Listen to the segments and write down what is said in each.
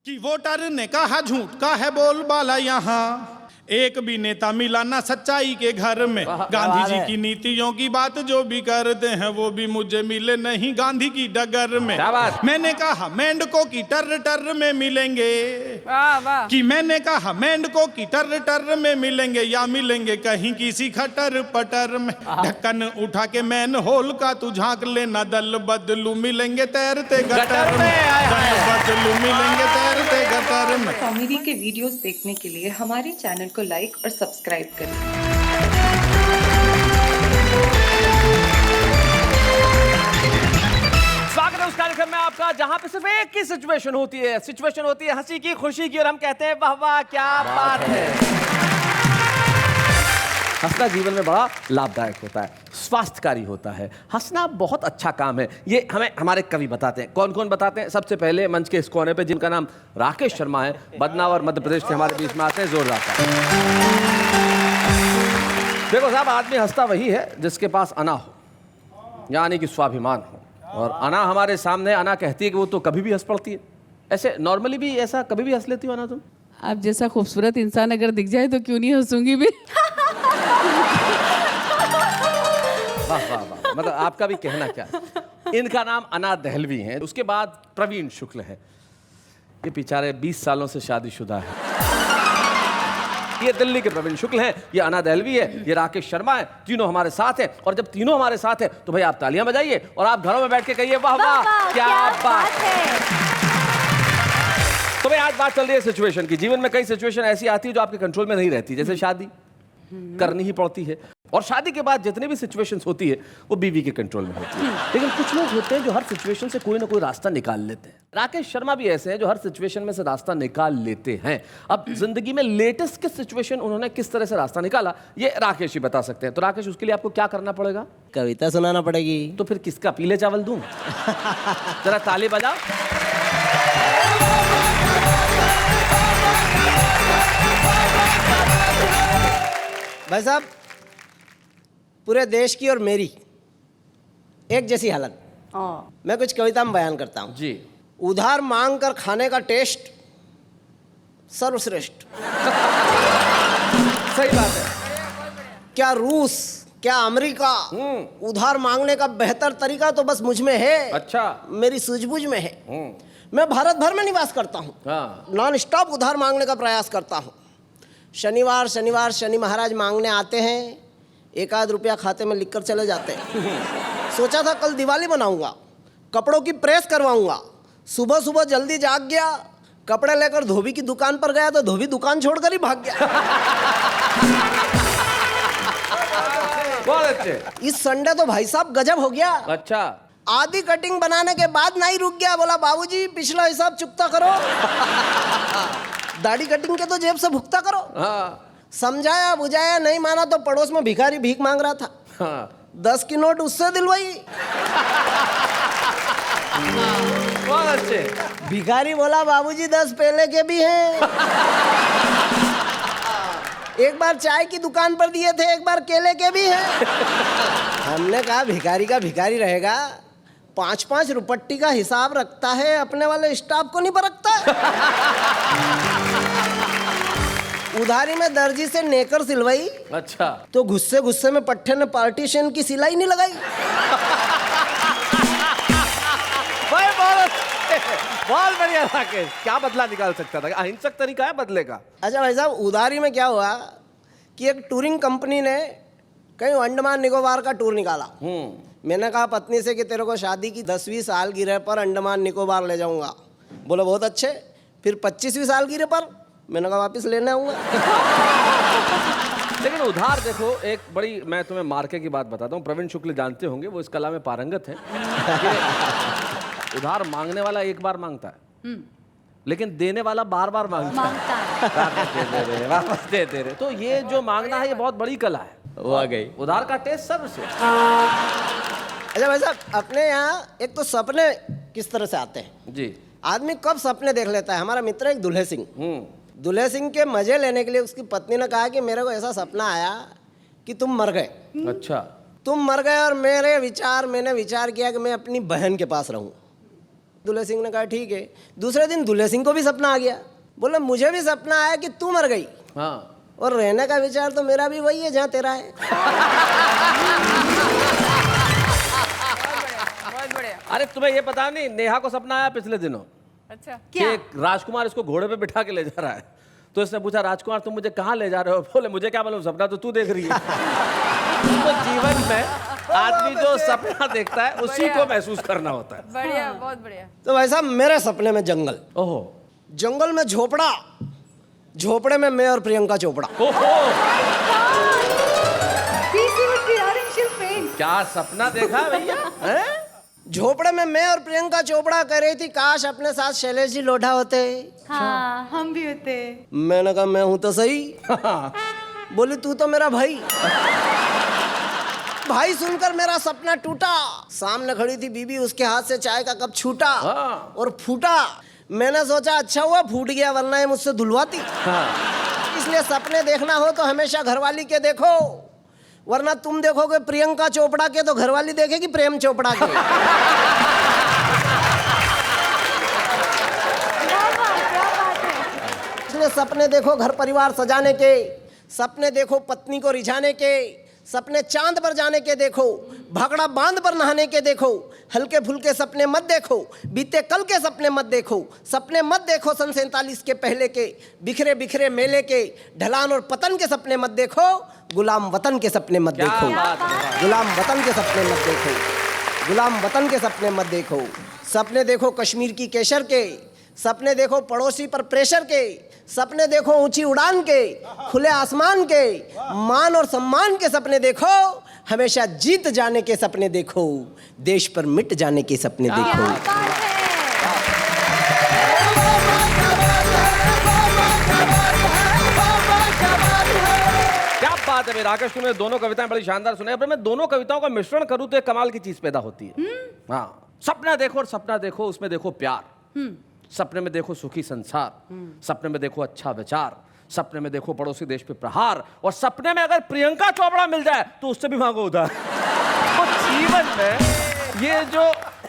कि वोटर ने कहा झूठ का है बोलबाला यहाँ, एक भी नेता मिला ना सच्चाई के घर में। गांधी जी की नीतियों की बात जो भी करते हैं वो भी मुझे मिले नहीं गांधी की डगर में। मैंने कहा मेंढकों की टर टर में मिलेंगे, कि मैंने कहा मेंढकों की टर टर में मिलेंगे या मिलेंगे कहीं किसी खटर पटर में। ढक्कन उठा के मैन होल का तू झांक लेना, दल बदलू मिलेंगे तैरते गटर में, दल बदलू मिलेंगे तैरते गटर में। कॉमेडी के वीडियोस देखने के लिए हमारे चैनल को लाइक और सब्सक्राइब करें। स्वागत है उस कार्यक्रम में आपका जहां पे सिर्फ एक ही सिचुएशन होती है हंसी की, खुशी की, और हम कहते हैं वाह वाह क्या बात है। हंसना जीवन में बड़ा लाभदायक होता है, स्वास्थ्यकारी होता है। हंसना बहुत अच्छा काम है, ये हमें हमारे कवि बताते हैं। कौन कौन बताते हैं? सबसे पहले मंच के इस कोने पे जिनका नाम राकेश शर्मा है, बदनावर मध्य प्रदेश से हमारे बीच में आते हैं। जोरदार देखो साहब, आदमी हंसता वही है जिसके पास अना हो, यानी कि स्वाभिमान हो। और अना हमारे सामने, अना कहती है कि वो तो कभी भी हंस पड़ती है। ऐसे नॉर्मली भी ऐसा कभी भी हंस लेती हो अना तुम? आप जैसा खूबसूरत इंसान अगर दिख जाए तो क्यों नहीं हंसूंगी भी। वाह वाह वाह, मतलब आपका भी कहना क्या है। इनका नाम अना दहलवी है। उसके बाद प्रवीण शुक्ल है, ये बेचारे 20 सालों से शादीशुदा है। ये दिल्ली के प्रवीण शुक्ल हैं, ये अना दहलवी है, ये राकेश शर्मा है। तीनों हमारे साथ हैं, और जब तीनों हमारे साथ हैं तो भाई आप तालियां बजाइए और आप घरों में बैठ के कहिए वाह वाह क्या बात है। तो भाई आज बात चल रही है सिचुएशन की। जीवन में कई सिचुएशन ऐसी आती है जो आपके कंट्रोल में नहीं रहती, जैसे शादी करनी ही पड़ती है, और शादी के बाद जितनी भी सिचुएशंस होती है वो बीवी के कंट्रोल में होती है। लेकिन कुछ लोग होते हैं जो हर सिचुएशन से कोई ना कोई रास्ता निकाल लेते हैं। राकेश शर्मा भी ऐसे हैं जो हर सिचुएशन में से रास्ता निकाल लेते हैं। अब जिंदगी में लेटेस्ट किस सिचुएशन उन्होंने किस तरह से रास्ता निकाला, ये राकेश ही बता सकते हैं। तो राकेश, उसके लिए आपको क्या करना पड़ेगा? कविता सुनाना पड़ेगी। तो फिर किसका पीले चावल दूं? जरा ताली बजाओ। भाई साहब, पूरे देश की और मेरी एक जैसी हालत। मैं कुछ कविता में बयान करता हूँ जी। उधार मांग कर खाने का टेस्ट सर्वश्रेष्ठ। सही बात है। क्या रूस, क्या अमेरिका, उधार मांगने का बेहतर तरीका तो बस मुझ में है। अच्छा। मेरी सूझबूझ में है। मैं भारत भर में निवास करता हूँ। नॉन स्टॉप उधार मांगने का प्रयास करता हूँ। शनिवार शनिवार शनि महाराज मांगने आते हैं, एक आध रुपया खाते में लिखकर चले जाते हैं। सोचा था कल दिवाली मनाऊंगा, कपड़ों की प्रेस करवाऊंगा। सुबह सुबह जल्दी जाग गया, कपड़े लेकर धोबी की दुकान पर गया तो धोबी दुकान छोड़कर ही भाग गया। बहुत अच्छे। इस संडे तो भाई साहब गजब हो गया। अच्छा। आधी कटिंग बनाने के बाद नहीं रुक गया, बोला बाबूजी पिछला हिसाब चुकता करो। दाढ़ी कटिंग के तो जेब से भुगता करो। समझाया बुझाया नहीं माना तो पड़ोस में भिखारी भीख मांग रहा था। 10 की नोट उससे दिलवाई। बहुत अच्छे। भिखारी बोला बाबूजी 10 पहले के भी हैं। एक बार चाय की दुकान पर दिए थे, एक बार केले के भी हैं। हमने कहा भिखारी का भिखारी रहेगा, 5-5 रुपट्टी का हिसाब रखता है, अपने वाले स्टाफ को नहीं परखता। उधारी में दर्जी से नेकर सिलवाई। अच्छा। तो गुस्से गुस्से में पट्टे ने पार्टीशन की सिलाई नहीं लगाई। बहुत बढ़िया राकेश, क्या बदला निकाल सकता था? अहिंसक तरीका है बदले का। अच्छा भाई साहब, उधारी में क्या हुआ कि एक टूरिंग कंपनी ने कहीं अंडमान निकोबार का टूर निकाला। मैंने कहा पत्नी से कि तेरे को शादी की 10वीं सालगिरह पर अंडमान निकोबार ले जाऊंगा। बोले बहुत अच्छे। फिर 25वीं सालगिरह पर मैंने कहा वापस लेने आऊंगा। लेकिन उधार देखो, एक बड़ी, मैं तुम्हें मार्के की बात बताता हूँ। प्रवीण शुक्ल जानते होंगे, वो इस कला में पारंगत है। उधार मांगने वाला एक बार मांगता है, लेकिन देने वाला बार बार मांगता है। वापस दे रहे। तो ये जो मांगना है ये बहुत बड़ी कला है। वो आ गई। उधार का टेस्ट सबसे। अच्छा भाई साहब, अपने यहाँ एक तो सपने किस तरह से आते हैं जी। आदमी कब सपने देख लेता है। हमारा मित्र एक दुल्हे सिंह, दुल्हे सिंह के मजे लेने के लिए उसकी पत्नी ने कहा कि मेरे को ऐसा सपना आया कि तुम मर गए। अच्छा। तुम मर गए और मैंने विचार किया कि मैं अपनी बहन के पास रहूं। दूल्हे सिंह ने कहा ठीक है। दूसरे दिन दूल्हे सिंह को भी सपना आ गया। बोले मुझे भी सपना आया कि तू मर गई। हाँ। और रहने का विचार तो मेरा भी वही है जहाँ तेरा है। बहुत बढ़िया। अरे तुम्हें ये पता नहीं, नेहा को सपना आया पिछले दिनों अच्छा कि एक राजकुमार इसको घोड़े पे बिठा के ले जा रहा है। तो इसने पूछा, राजकुमार तुम मुझे कहाँ ले जा रहे हो? बोले मुझे क्या मालूम, सपना तो तू देख रही है। तो जीवन में आदमी जो सपना देखता है उसी को महसूस करना होता है। बढ़िया, बहुत बढ़िया। तो वैसा मेरे सपने में जंगल, ओहो, जंगल में झोपड़ा, झोपड़े में मैं और प्रियंका चोपड़ा। ओहो, PC would be running, she'll faint. क्या सपना देखा भैया? हैं? झोपड़े में मैं और प्रियंका चोपड़ा कह रही थी काश अपने साथ शैलेश जी लोढ़ा होते। हाँ, हम भी होते। मैंने कहा मैं हूं तो सही। बोली तू तो मेरा भाई। भाई सुनकर मेरा सपना टूटा। सामने खड़ी थी बीबी, उसके हाथ से चाय का कप छूटा और फूटा। मैंने सोचा अच्छा हुआ फूट गया, वरना ये मुझसे धुलवाती। इसलिए सपने देखना हो तो हमेशा घरवाली के देखो, वरना तुम देखोगे प्रियंका चोपड़ा के तो घरवाली देखेगी प्रेम चोपड़ा के। इसलिए सपने देखो घर परिवार सजाने के, सपने देखो पत्नी को रिझाने के, सपने चांद पर जाने के देखो, भागड़ा बांध पर नहाने के देखो। हल्के फुल्के सपने मत देखो, बीते कल के सपने मत देखो। सपने मत देखो सन 47 के पहले के, बिखरे बिखरे मेले के, ढलान और पतन के सपने मत देखो। गुलाम वतन के सपने मत देखो, गुलाम वतन के सपने मत देखो, गुलाम वतन के सपने मत देखो। सपने देखो कश्मीर की केसर के, सपने देखो पड़ोसी पर प्रेशर के, सपने देखो ऊंची उड़ान के, खुले आसमान के, मान और सम्मान के सपने देखो। हमेशा जीत जाने के सपने देखो, देश पर मिट जाने के सपने देखो। क्या बात है भाई राकेश, तुमने दोनों कविताएं बड़ी शानदार सुनाई। अब मैं दोनों कविताओं का मिश्रण करूं तो एक कमाल की चीज पैदा होती है। हाँ, सपना देखो और सपना देखो, उसमें देखो प्यार, सपने में देखो सुखी संसार, सपने में देखो अच्छा विचार, सपने में देखो पड़ोसी देश पे प्रहार, और सपने में अगर प्रियंका चोपड़ा मिल जाए तो उससे भी मांगो उधार। तो जीवन में ये जो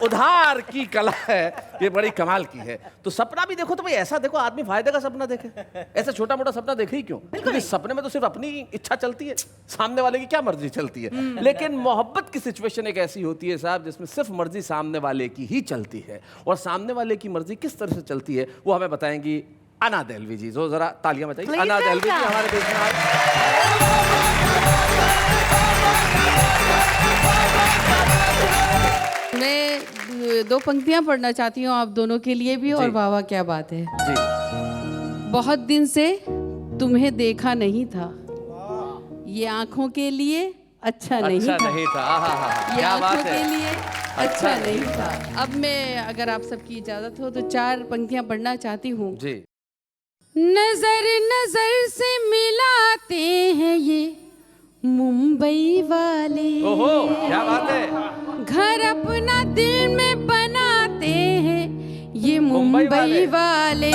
उधार की कला है ये बड़ी कमाल की है। तो सपना भी देखो तो भाई ऐसा देखो आदमी फायदे का सपना देखे, ऐसा छोटा मोटा सपना देखे ही क्यों? क्योंकि सपने में तो सिर्फ अपनी इच्छा चलती है, सामने वाले की क्या मर्जी चलती है। लेकिन मोहब्बत की सिचुएशन एक ऐसी होती है साहब जिसमें सिर्फ मर्जी सामने वाले की ही चलती है, और सामने वाले की मर्जी किस तरह से चलती है वो हमें बताएंगी अना देहलवी जी। जो जरा तालियां बजाइए। अना देहलवी जी हमारे देश में आए। मैं दो पंक्तियां पढ़ना चाहती हूँ आप दोनों के लिए भी, और वाह वाह क्या बात है जी। बहुत दिन से तुम्हें देखा नहीं था, ये आंखों के लिए अच्छा नहीं था, नहीं था। ये क्या बात आंखों है। के लिए अच्छा नहीं था। अब मैं अगर आप सबकी इजाजत हो तो 4 पंक्तियां पढ़ना चाहती हूँ। जी। नजर नजर से मिलाते हैं ये मुंबई वाले, ओहो क्या बात है। घर अपना दिल में बनाते हैं ये मुंबई वाले।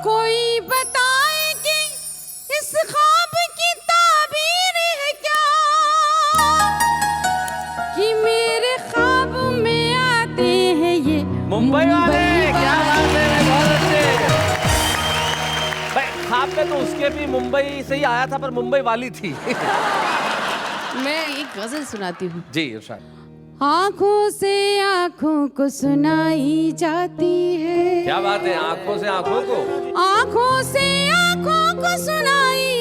कोई बताए कि इस ख्वाब की ताबीर है क्या, कि मेरे ख्वाब में आते हैं ये मुंबई वाले। क्या बात है, बहुत अच्छे। भाई ख्वाब में तो उसके भी मुंबई से ही आया था, पर मुंबई वाली थी। मैं एक गजल सुनाती हूँ। जी इरशाद। आंखों से आंखों को सुनाई जाती है, क्या बात है, आंखों से आंखों को, आंखों से आंखों को सुनाई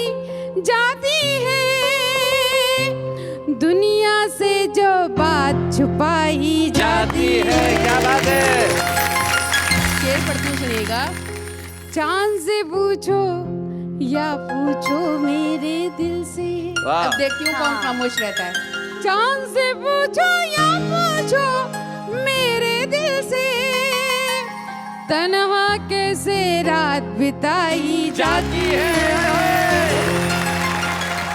जाती है, दुनिया से जो बात छुपाई जाती है। क्या बात है। शेर पढ़ती हूँ, सुनिएगा। चांद से पूछो या पूछो मेरे दिल से। वाह। अब देखती हूँ कौन खामोश रहता है। चांद से पूछो या पूछो मेरे दिल से, तन्हा कैसे रात बिताई जाती है।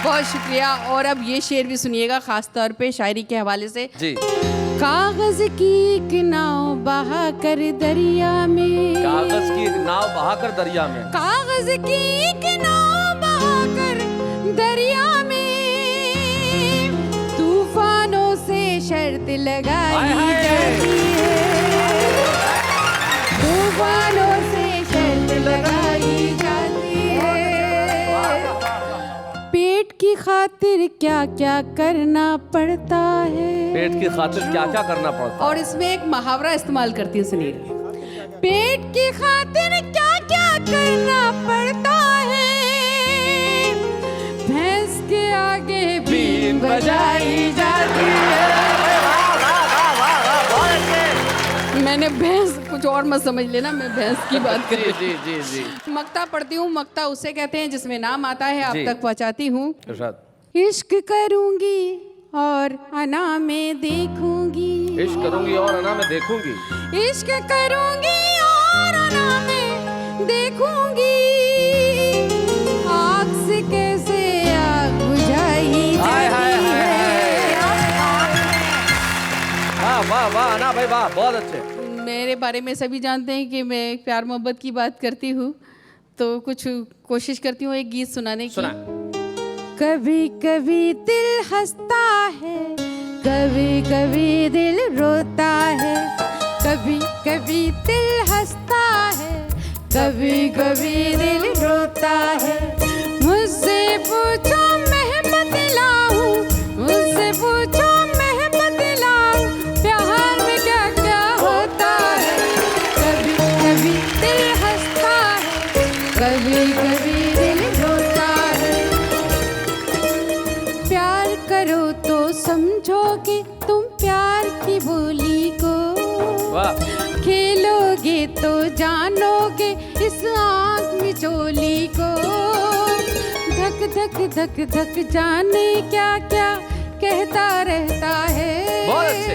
बहुत शुक्रिया। और अब ये शेर भी सुनिएगा, खास तौर पे शायरी के हवाले से। जी। कागज की एक नाव बहा कर दरिया में, कागज की एक नाव बहाकर दरिया में, कागज की एक नाव बहाकर दरिया में, तूफानों से शर्त लगाई जाती है। तूफानों से शर्त लगाई जाती है। पेट की खातिर क्या क्या करना पड़ता है। पेट की खातिर क्या क्या करना पड़ता है। और इसमें एक मुहावरा इस्तेमाल करती हूँ, सुनिए। पेट की खातिर क्या क्या करना पड़ता है, भैंस के आगे बीन बजाई जाती है। मैंने भैंस, कुछ और मत समझ लेना, मैं भैंस की बात कर रही हूँ। जी जी जी। मक्ता पढ़ती हूँ। मक्ता उसे कहते हैं जिसमें नाम आता है, आप जी। तक पहुँचाती हूँ। इरशाद। इश्क करूंगी और अना में देखूंगी। इश्क करूंगी और अना में देखूंगी। इश्क करूंगी और अना में देखूंगी। आग से कैसे आग बुझाई जाती है। वाह वाह वाह अना भाई वाह, बहुत अच्छे। मेरे बारे में सभी जानते हैं कि मैं प्यार मोहब्बत की बात करती हूँ, तो कुछ कोशिश करती हूँ एक गीत सुनाने की। सुना। कभी कभी दिल हंसता है, कभी कभी दिल रोता है। कभी कभी दिल हंसता है, कभी कभी दिल रोता है। मुझसे पूछो मैं बतलाऊं, मुझसे पूछो मैं बतलाऊं, प्यार में क्या क्या होता है। कभी कभी दिल हंसता है, कभी कभी दिल रोता है। प्यार करो तो समझोगे तुम प्यार की बोली को, वाह। खेलोगे तो जानोगे इस आँख में चोली को। धक धक धक धक जाने क्या क्या कहता रहता है। बहुत अच्छे।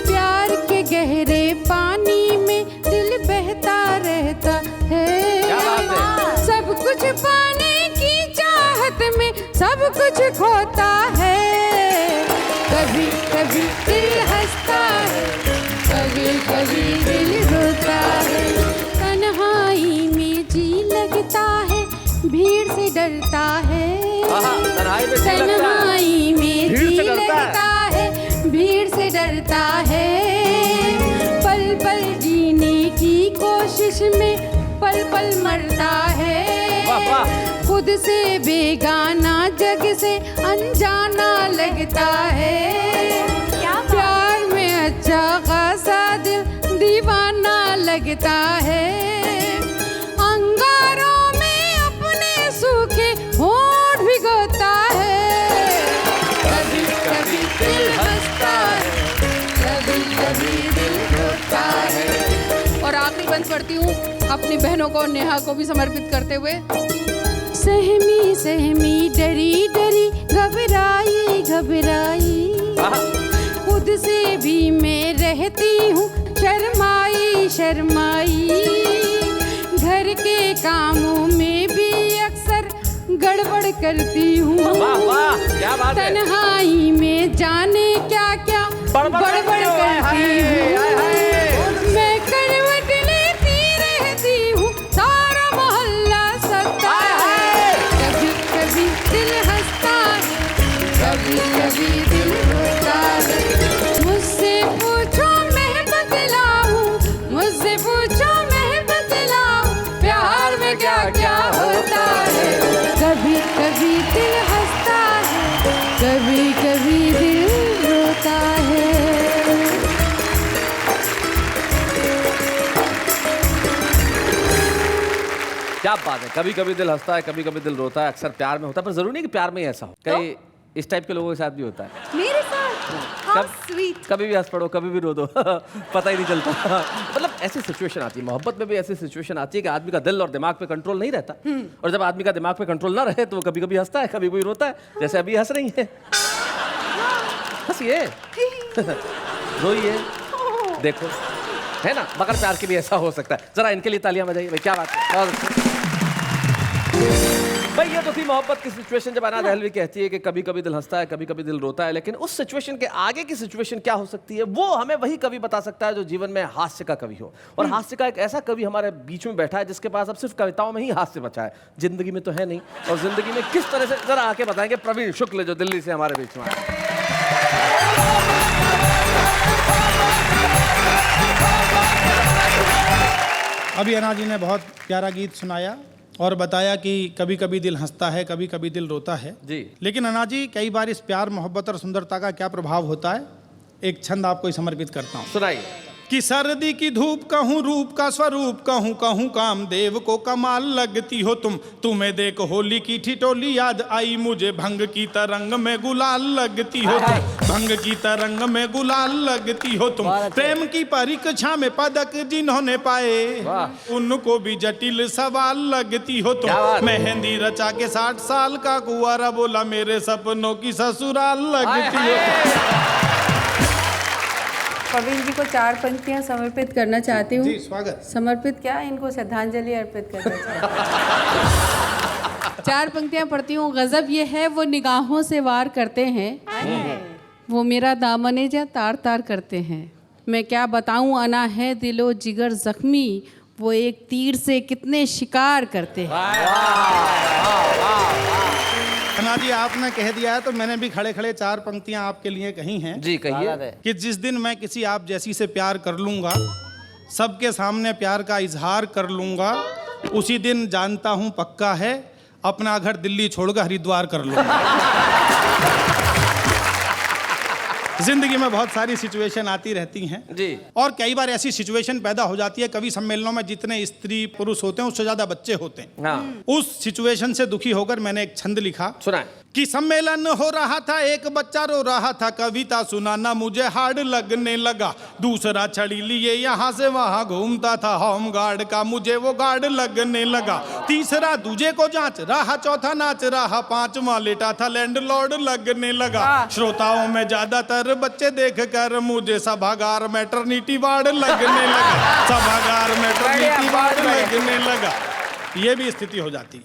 प्यार के गहरे पानी में दिल बहता रहता है। क्या बात है। सब कुछ पाने की चाहत में सब कुछ खोता है। कभी कभी दिल हंसता है, कभी कभी दिल रोता है। तन्हाई में जी लगता है, भीड़ से डरता है। तन्हाई में जी लगता है, तन्हाई में भीड़ जी से डरता लगता है, भीड़ से डरता है। पल पल जीने की कोशिश में पल पल मरता है। वाह वाह। खुद से बेगाना जग से अनजाना लगता है। प्यार में अच्छा खासा दिल दीवाना लगता है। अंगारों में अपने सूखे होंठ भिगोता है। कभी कभी दिल हंसता है, कभी कभी दिल रोता है। और आखिरी बंद पढ़ती हूँ अपनी बहनों को, नेहा को भी समर्पित करते हुए। सहमी सहमी डरी डरी घबराई घबराई, खुद से भी मैं रहती हूँ शर्माई शर्माई। घर के कामों में भी अक्सर गड़बड़ करती हूँ। वाह वाह, क्या बात है। तन्हाई में जाने क्या क्या बड़बड़ करती हूँ। मैं करवट लेती रहती हूँ, सारा मोहल्ला सता है। कभी कभी दिल हंसता है, कभी कभी दिल रोता है। मुझसे पूछो मैं बतलाऊं, मुझसे पूछो मैं बतलाऊं, प्यार में क्या क्या होता है। कभी कभी दिल हंसता है, कभी कभी दिल रोता है। क्या बात है। कभी कभी दिल हंसता है, कभी कभी दिल रोता है। अक्सर प्यार में होता है, पर जरूरी नहीं कि प्यार में ही ऐसा हो। कई इस टाइप के लोगों के साथ भी होता है। मेरे साथ हाँ स्वीट। कभी भी हंस पड़ो, कभी भी रो दो पता ही नहीं चलता। मतलब ऐसी सिचुएशन आती है, मोहब्बत में भी ऐसी सिचुएशन आती है कि आदमी का दिल और दिमाग पे कंट्रोल नहीं रहता। और जब आदमी का दिमाग पे कंट्रोल ना रहे तो वो कभी कभी हंसता है, कभी कभी रोता है। जैसे अभी हंस रही है, हंसिए रोइए, देखो है ना। मगर प्यार के लिए ऐसा हो सकता है। जरा इनके लिए तालियां बजाइए भाई, क्या बात है, बहुत अच्छा। भाई ये तो थी मोहब्बत की सिचुएशन जब अना दहलवी कहती है कि कभी कभी दिल हंसता है, कभी कभी दिल रोता है। लेकिन उस सिचुएशन के आगे की सिचुएशन क्या हो सकती है, वो हमें वही कवि बता सकता है जो जीवन में हास्य का कवि हो। और हास्य का एक ऐसा कवि हमारे बीच में बैठा है जिसके पास अब सिर्फ कविताओं में ही हास्य बचा है, जिंदगी में तो है नहीं। और जिंदगी में किस तरह से, जरा आके बताएंगे प्रवीण शुक्ल जो दिल्ली से हमारे बीच में आए। अभी अन्ना जी ने बहुत प्यारा गीत सुनाया और बताया कि कभी कभी दिल हंसता है, कभी कभी दिल रोता है जी। लेकिन अन्ना जी, कई बार इस प्यार, मोहब्बत और सुंदरता का क्या प्रभाव होता है, एक छंद आपको समर्पित करता हूँ सुनाइए। कि सर्दी की धूप कहूँ, रूप का स्वरूप कहूँ, कहूँ कामदेव को कमाल लगती हो तुम। तुम्हें देख होली की ठिठोली याद आई मुझे, भंग की तरंग में गुलाल लगती हो तुम। भंग की तरंग में गुलाल लगती हो तुम। प्रेम की परीक्षा में पदक जिन्होंने पाए, उनको भी जटिल सवाल लगती हो तुम। मेहंदी रचा के 60 साल का कुंवारा बोला, मेरे सपनों की ससुराल लगती हो। प्रवीण जी को 4 पंक्तियां समर्पित करना चाहती हूँ। जी, स्वागत। समर्पित क्या, इनको श्रद्धांजलि अर्पित करना चाहती हूँ। 4 पंक्तियां पढ़ती हूँ। गजब ये है वो निगाहों से वार करते हैं, वो मेरा दामने जा तार तार करते हैं। मैं क्या बताऊँ, अना है दिलो जिगर जख्मी, वो एक तीर से कितने शिकार करते हैं। अन्ना जी, आपने कह दिया है तो मैंने भी खड़े खड़े 4 पंक्तियां आपके लिए कही हैं जी कहिए। कि जिस दिन मैं किसी आप जैसी से प्यार कर लूंगा, सबके सामने प्यार का इजहार कर लूंगा, उसी दिन जानता हूं पक्का है अपना घर दिल्ली छोड़कर हरिद्वार कर लूंगा। जिंदगी में बहुत सारी सिचुएशन आती रहती हैं जी। और कई बार ऐसी सिचुएशन पैदा हो जाती है, कवि सम्मेलनों में जितने स्त्री पुरुष होते हैं उससे ज्यादा बच्चे होते हैं। हाँ। उस सिचुएशन से दुखी होकर मैंने एक छंद लिखा सुनाए। कि सम्मेलन हो रहा था, एक बच्चा रो रहा था, कविता सुनाना मुझे हार्ड लगने लगा। दूसरा छड़ी लिए यहाँ से वहाँ घूमता था, होम गार्ड का मुझे वो गार्ड लगने लगा। तीसरा दूजे को जांच रहा, चौथा नाच रहा, 5वां लेटा था, लैंडलॉर्ड लगने लगा। श्रोताओं में ज्यादातर बच्चे देख कर मुझे सभागार मैटरनिटी वार्ड लगने लगा। सभागार मैटरनिटी वार्ड लगने लगा। ये भी स्थिति हो जाती है।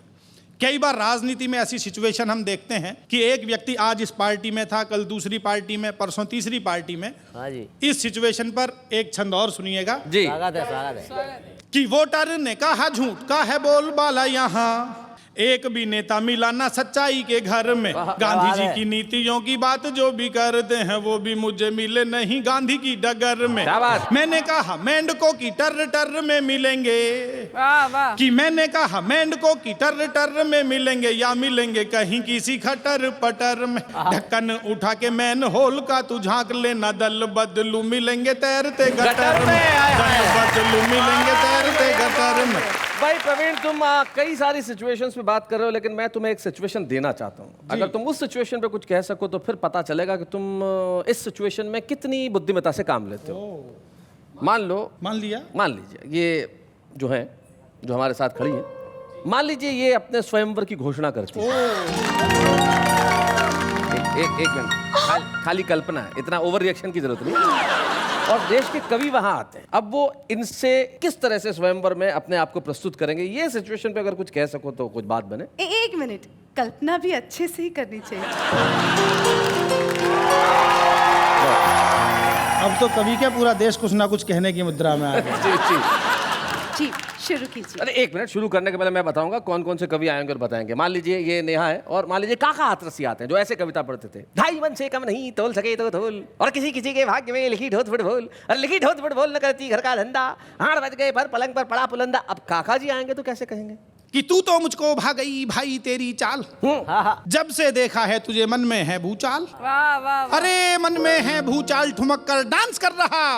कई बार राजनीति में ऐसी सिचुएशन हम देखते हैं कि एक व्यक्ति आज इस पार्टी में था, कल दूसरी पार्टी में, परसों तीसरी पार्टी में। हाँ जी। इस सिचुएशन पर एक छंद और सुनिएगा जी। स्वागत है। कि वोटर ने कहा झूठ का है बोलबाला यहाँ, एक भी नेता मिला ना सच्चाई के घर में। गांधी जी की नीतियों की बात जो भी करते हैं वो भी मुझे मिले नहीं गांधी की डगर में। क्या बात? मैंने कहा मेंढकों की टर टर में मिलेंगे, कि मैंने कहा मेंढकों की टर टर में मिलेंगे, या मिलेंगे कहीं किसी खटर पटर में। ढक्कन उठा के मैन होल का तू झांक लेना, दल बदलू मिलेंगे तैरते गटर में। दल बदलू मिलेंगे तैरते गटर में। भाई प्रवीण, तुम कई सारी सिचुएशंस पे बात कर रहे हो, लेकिन मैं तुम्हें एक सिचुएशन देना चाहता हूँ। अगर तुम उस सिचुएशन पे कुछ कह सको तो फिर पता चलेगा कि तुम इस सिचुएशन में कितनी बुद्धिमत्ता से काम लेते हो। मान लीजिए ये जो है, जो हमारे साथ खड़ी है, मान लीजिए ये अपने स्वयंवर की घोषणा करती है। एक मिनट, खाली कल्पना है, इतना ओवर रिएक्शन की जरूरत नहीं। और देश के कवि वहां आते हैं, अब वो इनसे किस तरह से स्वयंवर में अपने आप को प्रस्तुत करेंगे, ये सिचुएशन पे अगर कुछ कह सको तो कुछ बात बने। एक मिनट, कल्पना भी अच्छे से ही करनी चाहिए। अब तो कवि क्या, पूरा देश कुछ ना कुछ कहने की मुद्रा में आ गया। जी शुरू कीजिए। अरे एक मिनट, शुरू करने के पहले मैं बताऊंगा कौन कौन से कवि आएंगे और बताएंगे। मान लीजिए ये नेहा है, और मान लीजिए काका हाथरसी आते हैं जो ऐसे कविता पढ़ते थे। ढाई मन से कम नहीं तोल सके तो तोल, और किसी किसी के भाग्य में लिखी ढोत फुटबॉल, और लिखी ढोत फुटबॉल न करती घर का धंधा, हाड़ बज गए पर पलंग पर पड़ा पुलंदा। अब काका जी आएंगे तो कैसे कहेंगे कि तू तो मुझको भा गई भाई तेरी चाल, जब से देखा है तुझे मन में है भूचाल। वाह वाह। अरे मन में है भूचाल, ठुमक कर डांस कर रहा,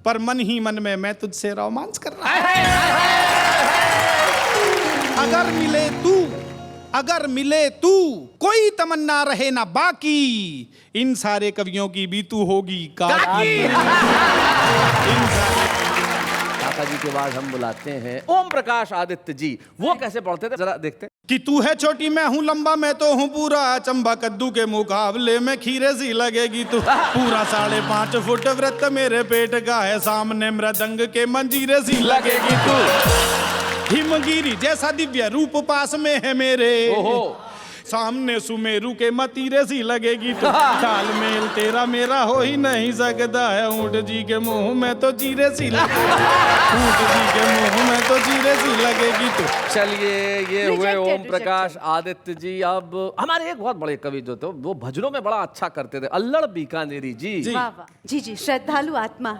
पर मन ही मन में मैं तुझसे रोमांस कर रहा। अगर मिले तू कोई तमन्ना रहे ना बाकी, इन सारे कवियों की भी तू होगी काकी। काका जी के बाद हम बुलाते हैं ओम प्रकाश आदित्य जी। वो कैसे पढ़ते थे, जरा देखते हैं। कि तू है छोटी मैं हूँ लंबा, मैं तो हूँ पूरा चंबा, कद्दू के मुकाबले में खीरे सी लगेगी तू। पूरा 5.5 फुट वृत्त मेरे पेट का है, सामने मृदंग के मंजीरे सी लगेगी तू। हिमगिरी जैसा दिव्य रूप पास में है मेरे, सामने सुमेरु के मतीरे सी लगेगी तू। तालमेल तेरा मेरा हो ही नहीं सकता है, ऊंट जी के मुंह में तो जीरे सी ऊंट जी के मुंह में तो जीरे सी लगेगी तू। चलिए, ये हुए Rejected, ओम प्रकाश आदित्य जी। अब हमारे एक बहुत बड़े कवि जो थे वो भजनों में बड़ा अच्छा करते थे, अल्लड़ बीकानेरी जी। वाह वाह। जी जी, श्रद्धालु आत्मा।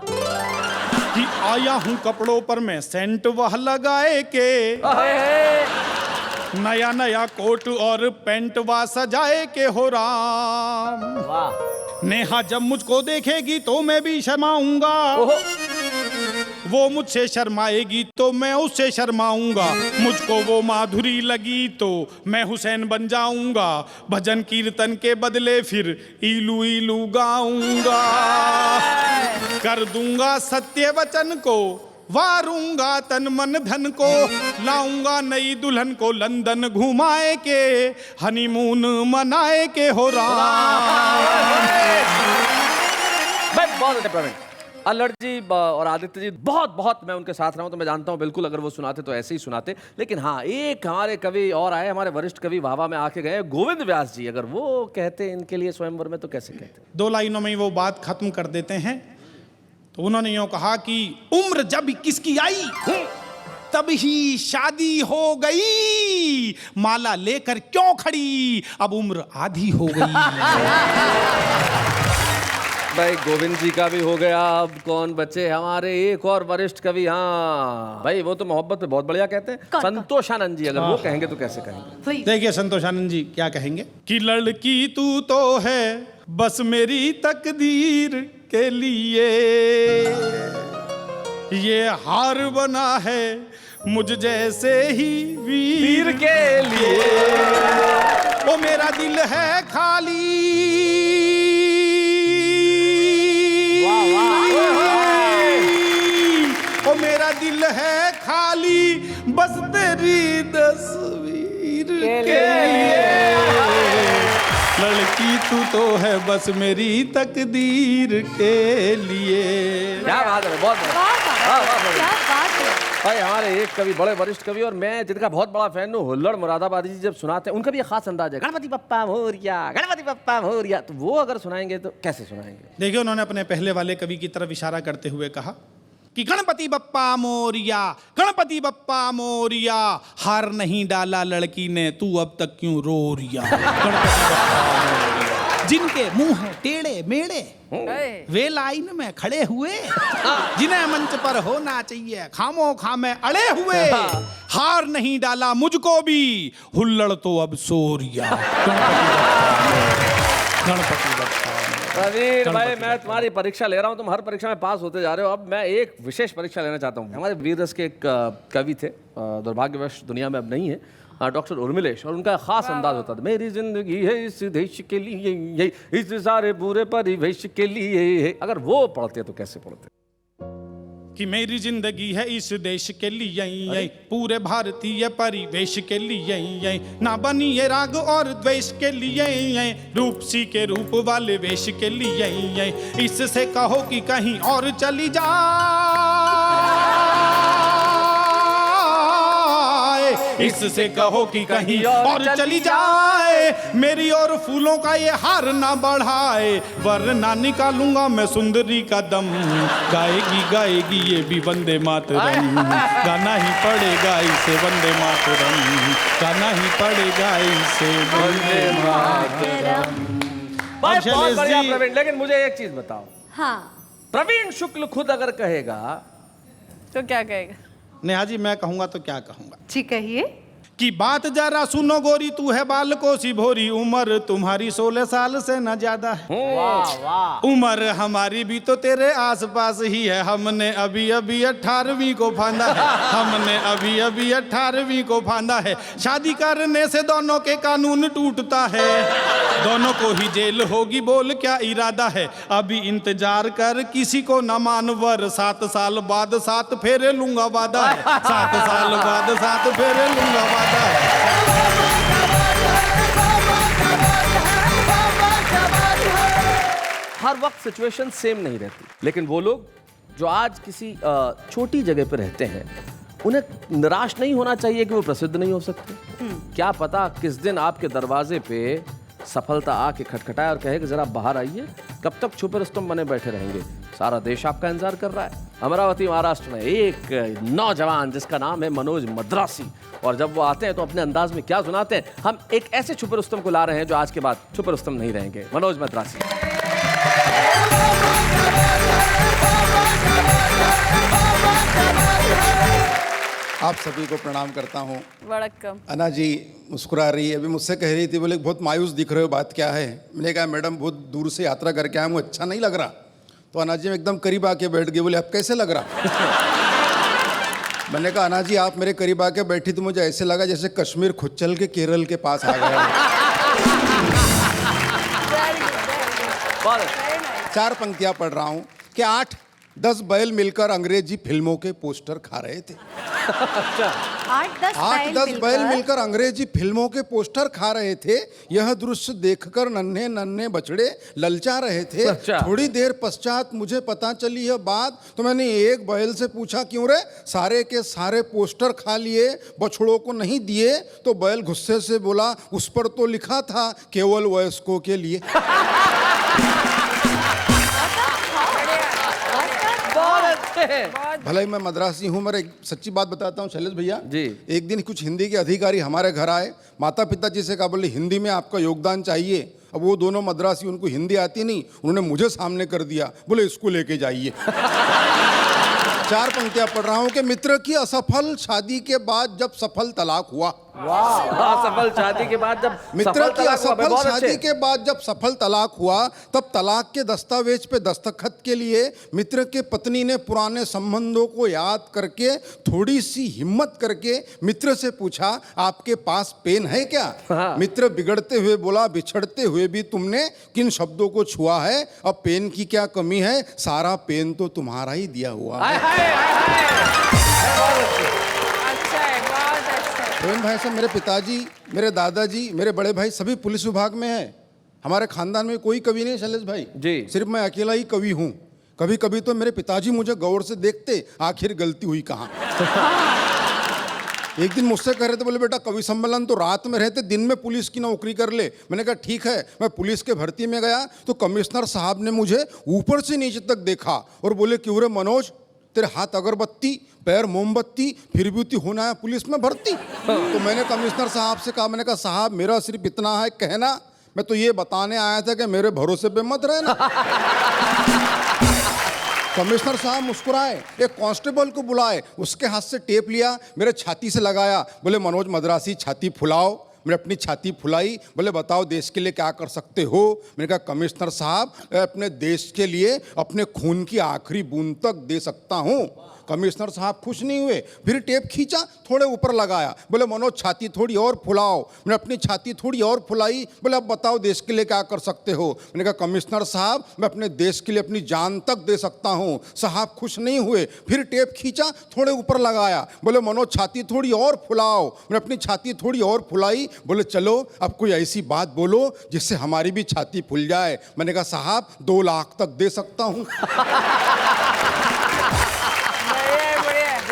कि आया हूं कपड़ों पर मैं सेंट वह लगाए के, नया नया कोट और पैंट वा सजाए के हो राम। नेहा जब मुझको देखेगी तो मैं भी शर्माऊंगा, वो मुझसे शर्माएगी तो मैं उससे शर्माऊंगा, मुझको वो माधुरी लगी तो मैं हुसैन बन जाऊंगा, भजन कीर्तन के बदले फिर इलू इलू गाऊंगा, कर दूंगा सत्य वचन को, वारूंगा तन मन धन को, लाऊंगा नई दुल्हन को लंदन घुमाए के, हनीमून मनाए के हो बहुत अल्लड़ जी और आदित्य जी बहुत बहुत मैं उनके साथ रहा हूं तो मैं जानता हूं बिल्कुल अगर वो सुनाते तो ऐसे ही सुनाते। लेकिन हाँ, एक हमारे कवि और आए, हमारे वरिष्ठ कवि वाहवा में आके गए, गोविंद व्यास जी। अगर वो कहते इनके लिए स्वयंवर में तो कैसे कहते? 2 लाइनों में ही वो बात खत्म कर देते हैं। तो उन्होंने यूं कहा कि उम्र जब किसकी आई तब ही शादी हो गई, माला लेकर क्यों खड़ी अब उम्र आधी हो गई। भाई गोविंद जी का भी हो गया, अब कौन बचे हमारे एक और वरिष्ठ कवि? हाँ भाई, वो तो मोहब्बत पे बहुत बढ़िया कहते हैं, संतोषानंद जी। अगर वो कहेंगे तो कैसे कहेंगे? देखिए संतोषानंद जी क्या कहेंगे कि लड़की तू तो है बस मेरी तकदीर के लिए, ये हार बना है मुझ जैसे ही वीर के लिए, ओ मेरा दिल है खाली, ओ मेरा दिल है खाली बस तेरी तस्वीर के लिए, लड़की तू तो है बस मेरी तकदीर के लिए। क्या बात है, बहुत क्या बात है। भाई हमारे एक कवि, बड़े वरिष्ठ कवि और मैं जिनका बहुत बड़ा फैन हूँ, हुल्लड़ मुरादाबादी जी जब सुनाते हैं उनका भी एक खास अंदाज है, गणपति बप्पा मोरिया, गणपति बप्पा मोरिया। तो वो अगर सुनाएंगे तो कैसे सुनाएंगे? देखिए उन्होंने अपने पहले वाले कवि की तरफ इशारा करते हुए कहा कि गणपति बप्पा मोरिया, गणपति बप्पा मोरिया, हार नहीं डाला लड़की ने तू अब तक क्यों रो रिया। गणपति बप्पा मोरिया, जिनके मुंह हैं टेढ़े मेढ़े वे लाइन में खड़े हुए, जिन्हें मंच पर होना चाहिए खामो खामे अड़े हुए, हार नहीं डाला मुझको भी हुल्लड़ तो अब सो रिया। गणपति बप्पा प्रवीण भाई, मैं तुम्हारी परीक्षा ले रहा हूँ, तुम हर परीक्षा में पास होते जा रहे हो। अब मैं एक विशेष परीक्षा लेना चाहता हूँ। हमारे वीर रस के एक कवि थे, दुर्भाग्यवश दुनिया में अब नहीं है, डॉक्टर उर्मिलेश, और उनका खास अंदाज होता था, मेरी जिंदगी है इस देश के लिए, इस सारे बुरे परिवेश के लिए। अगर वो पढ़ते तो कैसे पढ़ते? कि मेरी जिंदगी है इस देश के लिए, पूरे भारतीय परिवेश के लिए, ना बनी ये राग और द्वेष के लिए, रूपसी के रूप वाले वेश के लिए, इससे कहो कि कहीं और चली जाए, इससे कहो कि कहीं और चली जाए, मेरी और फूलों का ये हार ना बढ़ाए, वरना निकालूंगा मैं सुंदरी का दम, गाएगी गाएगी ये भी वंदे मातरम, गाना ही पड़ेगा इसे वंदे मातरम, गाना ही पड़ेगा इसे वंदे मातरम। भाई बहुत बढ़िया प्रवीण, लेकिन मुझे एक चीज बताओ, हाँ प्रवीण शुक्ल खुद अगर कहेगा तो क्या कहेगा? नेहा जी मैं कहूंगा तो क्या कहूंगा जी कहिए। कि बात जरा सुनो गोरी, तू है बाल को सी भोरी, उम्र तुम्हारी 16 साल से न ज्यादा है, उम्र हमारी भी तो तेरे आसपास ही है, हमने अभी अभी 18वीं को फांदा है, हमने अभी अभी 18वीं को फांदा है, शादी करने से दोनों के कानून टूटता है, दोनों को ही जेल होगी, बोल क्या इरादा है, अभी इंतजार कर किसी को न मानवर, 7 साल बाद 7 फेरे लूंगा वादा है, 7 साल बाद 7 फेरे लूंगा वादा है। हर वक्त सिचुएशन सेम नहीं रहती, लेकिन वो लोग जो आज किसी छोटी जगह पर रहते हैं उन्हें निराश नहीं होना चाहिए कि वो प्रसिद्ध नहीं हो सकते। क्या पता किस दिन आपके दरवाजे पे सफलता आके खटखटाए और कहे कि जरा बाहर आइए, कब तक छुपे रुस्तम बने बैठे रहेंगे, सारा देश आपका इंतजार कर रहा है। अमरावती महाराष्ट्र में एक नौजवान जिसका नाम है मनोज मद्रासी, और जब वो आते हैं तो अपने अंदाज में क्या सुनाते हैं, हम एक ऐसे छुपे रुस्तम को ला रहे हैं जो आज के बाद छुपे रुस्तम नहीं रहेंगे, मनोज मद्रासी। आप सभी को प्रणाम करता हूँ। वड़क्कम। अना जी मुस्कुरा रही है, अभी मुझसे कह रही थी, बोले बहुत मायूस दिख रहे हो, बात क्या है? मैंने कहा मैडम बहुत दूर से यात्रा करके आया हूँ, अच्छा नहीं लग रहा। तो अना जी एकदम करीब आके बैठ गई, बोले अब कैसे लग रहा? मैंने कहा अना जी आप मेरे करीब आके बैठी तो मुझे ऐसे लगा जैसे कश्मीर खुद चल के केरल के पास आ गया। चार पंक्तियां पढ़ रहा हूँ कि 8-10 बैल मिलकर अंग्रेजी फिल्मों के पोस्टर खा रहे थे। 8-10 बैल मिलकर अंग्रेजी फिल्मों के पोस्टर खा रहे थे। यह दृश्य देखकर नन्हे नन्हे बछड़े ललचा रहे थे। अच्छा। थोड़ी देर पश्चात मुझे पता चली यह बात, तो मैंने एक बैल से पूछा क्यों रे, सारे के सारे पोस्टर खा लिए, बछड़ों को नहीं दिए? तो बैल गुस्से से बोला उस पर तो लिखा था केवल वयस्कों के लिए। भले ही मैं मद्रासी हूँ, मगर एक सच्ची बात बताता हूँ शैलेश भैया जी। एक दिन कुछ हिंदी के अधिकारी हमारे घर आए, माता पिता जी से कहा बोले हिंदी में आपका योगदान चाहिए। अब वो दोनों मद्रासी, उनको हिंदी आती नहीं, उन्होंने मुझे सामने कर दिया, बोले इसको लेके जाइए। चार पंक्तियां पढ़ रहा हूँ कि मित्र की असफल शादी के बाद जब सफल तलाक हुआ। सफल शादी के बाद जब मित्र की असफल बहुत शादी अच्छे। के बाद जब सफल तलाक हुआ, तब तलाक के दस्तावेज पे दस्तखत के लिए मित्र के पत्नी ने पुराने संबंधों को याद करके थोड़ी सी हिम्मत करके मित्र से पूछा आपके पास पेन है क्या? हाँ। मित्र बिगड़ते हुए बोला बिछड़ते हुए भी तुमने किन शब्दों को छुआ है, अब पेन की क्या कमी है, सारा पेन तो तुम्हारा ही दिया हुआ है। अच्छा है, बहुत अच्छा है। प्रेम भाई साहब, मेरे पिताजी, मेरे दादाजी, मेरे बड़े भाई सभी पुलिस विभाग में हैं। हमारे खानदान में कोई कवि नहीं शैलेश भाई जी। सिर्फ मैं अकेला ही कवि हूँ। कभी कभी तो मेरे पिताजी मुझे गौर से देखते, आखिर गलती हुई कहाँ। एक दिन मुझसे कह रहे थे, बोले बेटा कवि सम्मेलन तो रात में रहते, दिन में पुलिस की नौकरी कर ले। मैंने कहा ठीक है। मैं पुलिस के भर्ती में गया तो कमिश्नर साहब ने मुझे ऊपर से नीचे तक देखा और बोले क्यों रे मनोज, तेरे हाथ अगरबत्ती, पैर मोमबत्ती, फिर भी तू होना है पुलिस में भर्ती? तो मैंने कमिश्नर साहब से कहा, मैंने कहा साहब मेरा सिर्फ इतना है कहना, मैं तो ये बताने आया था कि मेरे भरोसे पे मत रहना। कमिश्नर साहब मुस्कुराए, एक कांस्टेबल को बुलाए, उसके हाथ से टेप लिया, मेरे छाती से लगाया, बोले मनोज मद्रासी छाती फुलाओ। मैंने अपनी छाती फुलाई, बोले बताओ देश के लिए क्या कर सकते हो? मैंने कहा कमिश्नर साहब अपने देश के लिए अपने खून की आखिरी बूंद तक दे सकता हूँ। कमिश्नर साहब खुश नहीं हुए, फिर टेप खींचा, थोड़े ऊपर लगाया, बोले मनोज छाती थोड़ी और फुलाओ। मैंने अपनी छाती थोड़ी और फुलाई, बोले अब बताओ देश के लिए क्या कर सकते हो? मैंने कहा कमिश्नर साहब मैं अपने देश के लिए अपनी जान तक दे सकता हूँ। साहब खुश नहीं हुए, फिर टेप खींचा, थोड़े ऊपर लगाया, बोले मनोज छाती थोड़ी और फुलाओ। मैंने अपनी छाती थोड़ी और फुलाई, बोले चलो अब कोई ऐसी बात बोलो जिससे हमारी भी छाती फुल जाए। मैंने कहा साहब 2 लाख तक दे सकता हूँ।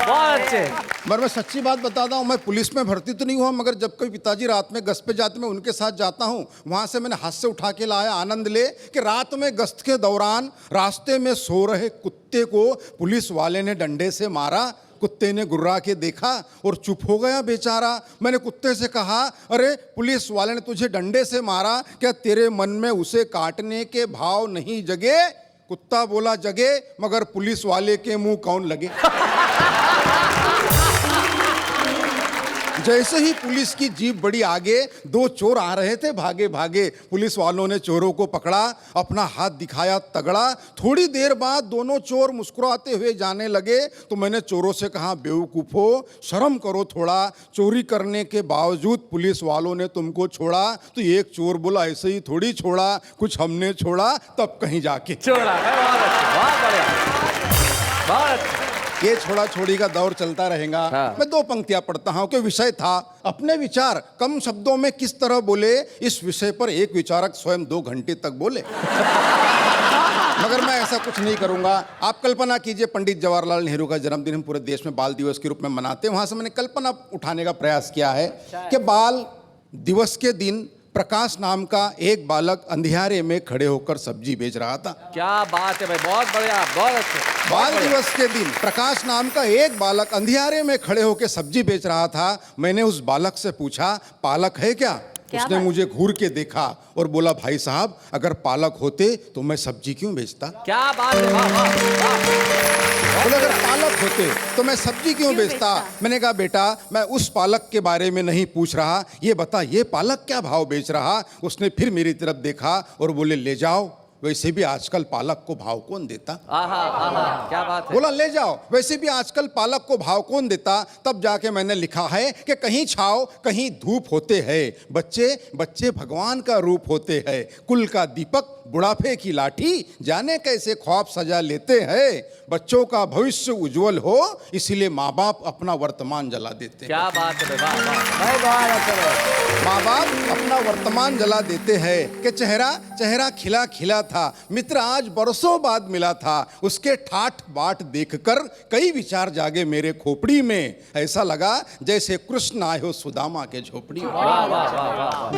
बहुत अच्छे। मगर मैं सच्ची बात बताता हूँ, मैं पुलिस में भर्ती तो नहीं हुआ, मगर जब कभी पिताजी रात में गश्त पे जाते मैं उनके साथ जाता हूँ, वहाँ से मैंने हाथ से उठा के लाया आनंद ले कि रात में गश्त के दौरान रास्ते में सो रहे कुत्ते को पुलिस वाले ने डंडे से मारा। कुत्ते ने गुर्रा के देखा और चुप हो गया बेचारा। मैंने कुत्ते से कहा अरे पुलिस वाले ने तुझे डंडे से मारा, क्या तेरे मन में उसे काटने के भाव नहीं जगे? कुत्ता बोला जगे, मगर पुलिस वाले के मुंह कौन लगे। जैसे ही पुलिस की जीप बड़ी आगे, 2 चोर आ रहे थे भागे भागे। पुलिस वालों ने चोरों को पकड़ा, अपना हाथ दिखाया तगड़ा। थोड़ी देर बाद दोनों चोर मुस्कुराते हुए जाने लगे तो मैंने चोरों से कहा बेवकूफो शर्म करो थोड़ा, चोरी करने के बावजूद पुलिस वालों ने तुमको छोड़ा। तो एक चोर बोला ऐसे ही थोड़ी छोड़ा, कुछ हमने छोड़ा तब कहीं जाके छोड़ा। बहुत अच्छे, बहुत बढ़िया, बहुत अच्छे। ये छोड़ा छोड़ी का दौर चलता रहेगा। हाँ। मैं 2 पंक्तियां पढ़ता हूं कि विषय था अपने विचार कम शब्दों में किस तरह बोले। इस विषय पर एक विचारक स्वयं 2 घंटे तक बोले। मगर मैं ऐसा कुछ नहीं करूंगा। आप कल्पना कीजिए पंडित जवाहरलाल नेहरू का जन्मदिन हम पूरे देश में बाल दिवस के रूप में मनाते हैं। वहां से मैंने कल्पना उठाने का प्रयास किया है कि बाल दिवस के दिन प्रकाश नाम का एक बालक अंधियारे में खड़े होकर सब्जी बेच रहा था। क्या बात है भाई, बहुत बढ़िया, बहुत अच्छे। बाल दिवस के दिन प्रकाश नाम का एक बालक अंधियारे में खड़े होकर सब्जी बेच रहा था। मैंने उस बालक से पूछा पालक है क्या? उसने मुझे घूर के देखा और बोला भाई साहब अगर पालक होते तो मैं सब्जी क्यों बेचता। क्या बात है, वाह वाह वाह। बोले अगर पालक होते तो मैं सब्जी क्यों बेचता? मैंने कहा बेटा मैं उस पालक के बारे में नहीं पूछ रहा, ये बता ये पालक क्या भाव बेच रहा? उसने फिर मेरी तरफ देखा और बोले ले जाओ, वैसे भी आजकल पालक को भाव कौन देता? आहा आहा क्या बात है। बोला ले जाओ, वैसे भी आजकल पालक को भाव कौन देता? तब जाके मैंने लिखा है कि कहीं छाव कहीं धूप होते हैं, बच्चे बच्चे भगवान का रूप होते हैं, कुल का दीपक बुढ़ापे की लाठी, जाने कैसे ख्वाब सजा लेते हैं, बच्चों का भविष्य उज्जवल हो इसीलिए माँ बाप अपना वर्तमान जला देते हैं। क्या बात है वाह वाह। भाई बहुत अच्छा। माँ बाप अपना वर्तमान जला देते हैं कि चेहरा चेहरा खिला खिला था, मित्र आज बरसों बाद मिला था, उसके ठाठ बाट देखकर कई विचार जागे मेरे खोपड़ी में, ऐसा लगा जैसे कृष्ण आए हो सुदामा के झोपड़ी में।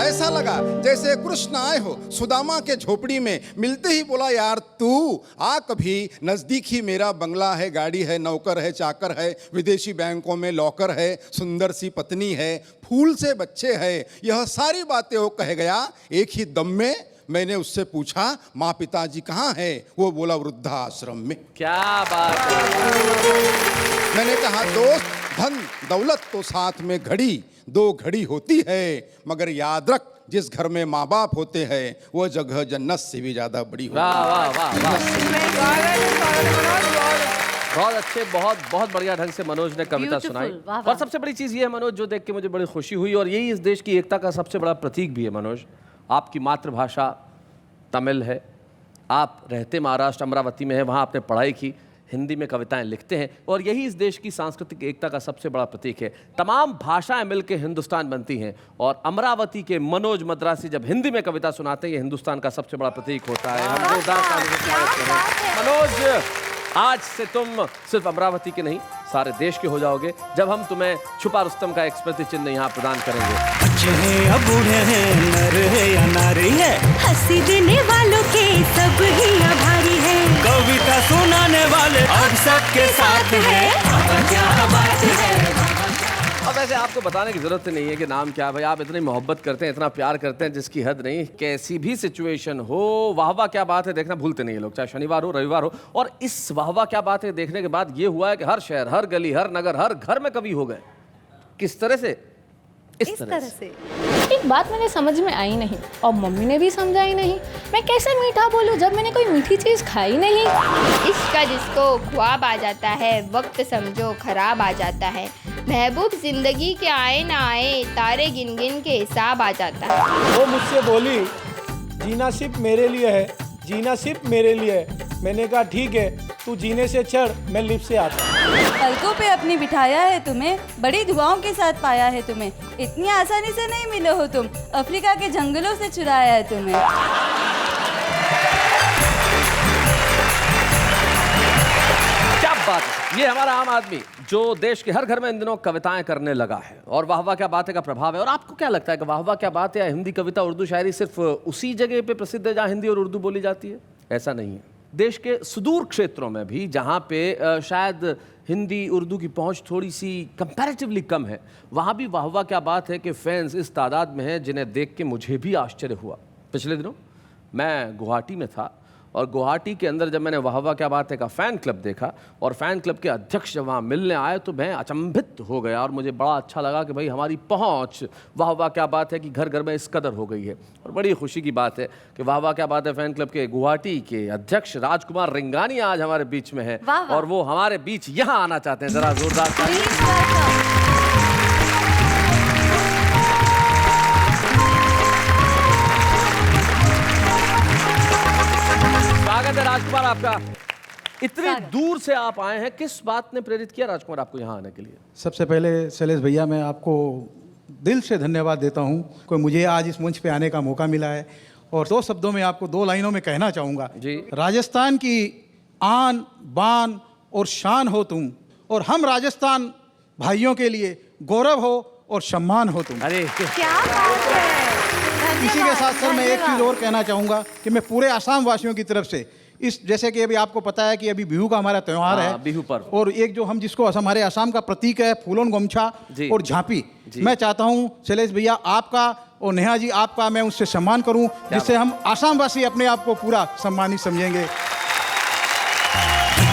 ऐसा लगा जैसे कृष्ण आए हो सुदामा के झोपड़ी में, मिलते ही बोला यार तू आ कभी, नजदीक ही मेरा बंगला है, गाड़ी है, नौकर है, चाकर है, विदेशी बैंकों में लॉकर है, सुंदर सी पत्नी है, फूल से बच्चे हैं, यह सारी बातें वो कह गया। एक ही दम में मैंने उससे पूछा माँ पिताजी कहाँ हैं? वो बोला वृद्धाश्रम में। क्या बात है। मैंने कहा दोस्त धन दौलत तो साथ में घड़ी दो घड़ी होती है, मगर याद रख जिस घर में माँ बाप होते हैं वो जगह जन्नत से भी ज्यादा बड़ी होती है। वाह वाह वाह बहुत अच्छे, बहुत बढ़िया ढंग से मनोज ने कविता सुनाई। और सबसे बड़ी चीज ये है मनोज, जो देख के मुझे बड़ी खुशी हुई, और यही इस देश की एकता का सबसे बड़ा प्रतीक भी है मनोज, आपकी मातृभाषा तमिल है, आप रहते महाराष्ट्र अमरावती में है, वहाँ आपने पढ़ाई की, हिंदी में कविताएं लिखते हैं, और यही इस देश की सांस्कृतिक एकता का सबसे बड़ा प्रतीक है। तमाम भाषाएं मिलकर हिंदुस्तान बनती हैं, और अमरावती के मनोज मद्रासी जब हिंदी में कविता सुनाते हैं ये हिंदुस्तान का सबसे बड़ा प्रतीक होता है। हम जोरदार ताली से स्वागत करें। मनोज आज से तुम सिर्फ अमरावती के नहीं सारे देश के हो जाओगे जब हम तुम्हें छुपा रुस्तम का एक स्मृति चिन्ह यहाँ प्रदान करेंगे। बच्चे हैं या बूढ़े हैं, नर है या नारी है, हंसी देने वालों के सब ही आभारी है, कविता सुनाने वाले अब सबके साथ है। क्या बात है। अब वैसे आपको बताने की जरूरत नहीं है कि नाम क्या है भाई, आप इतनी मोहब्बत करते हैं, इतना प्यार करते हैं जिसकी हद नहीं। कैसी भी सिचुएशन हो, वाह वाह क्या बात है देखना भूलते नहीं है लोग, चाहे शनिवार हो रविवार हो। और इस वाह वाह क्या बात है देखने के बाद ये हुआ है कि हर शहर, हर गली, हर नगर, हर घर में कवि हो गए। किस तरह से? इस तरह से। एक बात मैंने समझ में आई नहीं और मम्मी ने भी समझाई नहीं, मैं कैसे मीठा बोलूं जब मैंने कोई मीठी चीज़ खाई नहीं। इश्क का जिसको ख्वाब आ जाता है, वक्त समझो खराब आ जाता है, महबूब जिंदगी के आए ना आए, तारे गिन गिन के हिसाब आ जाता है। वो मुझसे बोली जीना सिर्फ मेरे लिए है, जीना सिर्फ मेरे लिए है। मैंने कहा ठीक है तू जीने से चढ़, मैं लिफ्ट से आता हूँ। पलकों पे अपनी बिठाया है तुम्हें, बड़ी दुआओं के साथ पाया है तुम्हें, इतनी आसानी से नहीं मिले हो तुम, अफ्रीका के जंगलों से चुराया है तुम्हें। क्या बात है। ये हमारा आम आदमी जो देश के हर घर में इन दिनों कविताएं करने लगा है, और वाह वाह क्या बात है का प्रभाव है। और आपको क्या लगता है कि वाह वाह क्या बात है या हिंदी कविता उर्दू शायरी सिर्फ उसी जगह पे प्रसिद्ध है जहाँ हिंदी और उर्दू बोली जाती है? ऐसा नहीं है। देश के सुदूर क्षेत्रों में भी जहाँ पे शायद हिंदी उर्दू की पहुँच थोड़ी सी कंपैरेटिवली कम है, वहाँ भी वाह वाह क्या बात है कि फैंस इस तादाद में हैं जिन्हें देख के मुझे भी आश्चर्य हुआ। पिछले दिनों मैं गुवाहाटी में था, और गुवाहाटी के अंदर जब मैंने वाह वाह क्या बात है का फ़ैन क्लब देखा, और फ़ैन क्लब के अध्यक्ष जब वहाँ मिलने आए तो मैं अचंभित हो गया, और मुझे बड़ा अच्छा लगा कि भाई हमारी पहुँच वाह वाह क्या बात है कि घर घर में इस कदर हो गई है। और बड़ी खुशी की बात है कि वाह वाह क्या बात है फ़ैन क्लब के गुवाहाटी के अध्यक्ष राजकुमार रिंगानी आज हमारे बीच में है, और वो हमारे बीच यहाँ आना चाहते हैं। ज़रा जोरदार स्वागत है राजकुमार आपका। इतनी दूर से आप आए हैं, किस बात ने प्रेरित किया राजकुमार आपको यहाँ आने के लिए? सबसे पहले शैलेश भैया मैं आपको दिल से धन्यवाद देता हूँ कि मुझे आज इस मंच पे आने का मौका मिला है, और दो शब्दों में आपको दो लाइनों में कहना चाहूँगा जी। राजस्थान की आन बान और शान हो तुम, और हम राजस्थान भाइयों के लिए गौरव हो और सम्मान हो तुम। अरे क्या बात है। इसी के साथ सर मैं एक चीज़ और कहना चाहूँगा कि मैं पूरे आसाम वासियों की तरफ से इस, जैसे कि अभी आपको पता है कि अभी बिहू का हमारा त्यौहार है, बिहू पर्व, और एक जो हम जिसको हमारे आसाम का प्रतीक है फूलों गमछा और झांपी, मैं चाहता हूँ शैलेश भैया आपका और नेहा जी आपका मैं उससे सम्मान करूँ, जिससे हम आसाम वासी अपने आप को पूरा सम्मानित समझेंगे।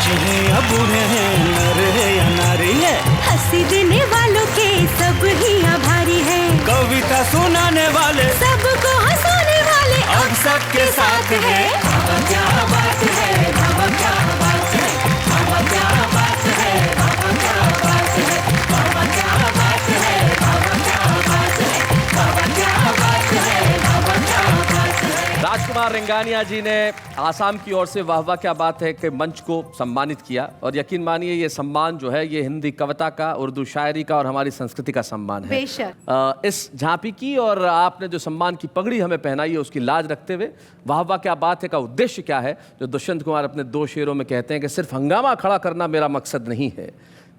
बच्चे हैं या बूढ़े हैं, नर है या नारी है, हंसी देने वालों के सब ही आभारी है, कविता सुनाने वाले सबको हंसाने वाले अब सबके साथ है। बाबा क्या बात है, बाबा क्या बात है, बाबा क्या बात है, बाबा क्या बात है, बाबा क्या बात है, बाबा क्या बात है, बाबा क्या बात है, बाबा क्या बात है। राजकुमार रेंगानिया जी ने आसाम की ओर से वाह वाह क्या बात है कि मंच को सम्मानित किया, और यकीन मानिए ये सम्मान जो है ये हिंदी कविता का, उर्दू शायरी का और हमारी संस्कृति का सम्मान है। बेशक। इस झांपी की और आपने जो सम्मान की पगड़ी हमें पहनाई है उसकी लाज रखते हुए वाह वाह क्या बात है का उद्देश्य क्या है, जो दुष्यंत कुमार अपने 2 शेरों में कहते हैं कि सिर्फ हंगामा खड़ा करना मेरा मकसद नहीं है,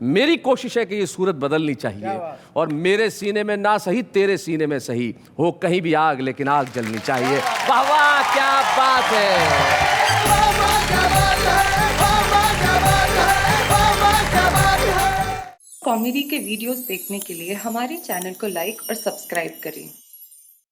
मेरी कोशिश है कि ये सूरत बदलनी चाहिए, और मेरे सीने में ना सही तेरे सीने में सही हो कहीं भी आग, लेकिन आग जलनी चाहिए। वाह वाह क्या बात है। कॉमेडी के वीडियोस देखने के लिए हमारे चैनल को लाइक और सब्सक्राइब करें।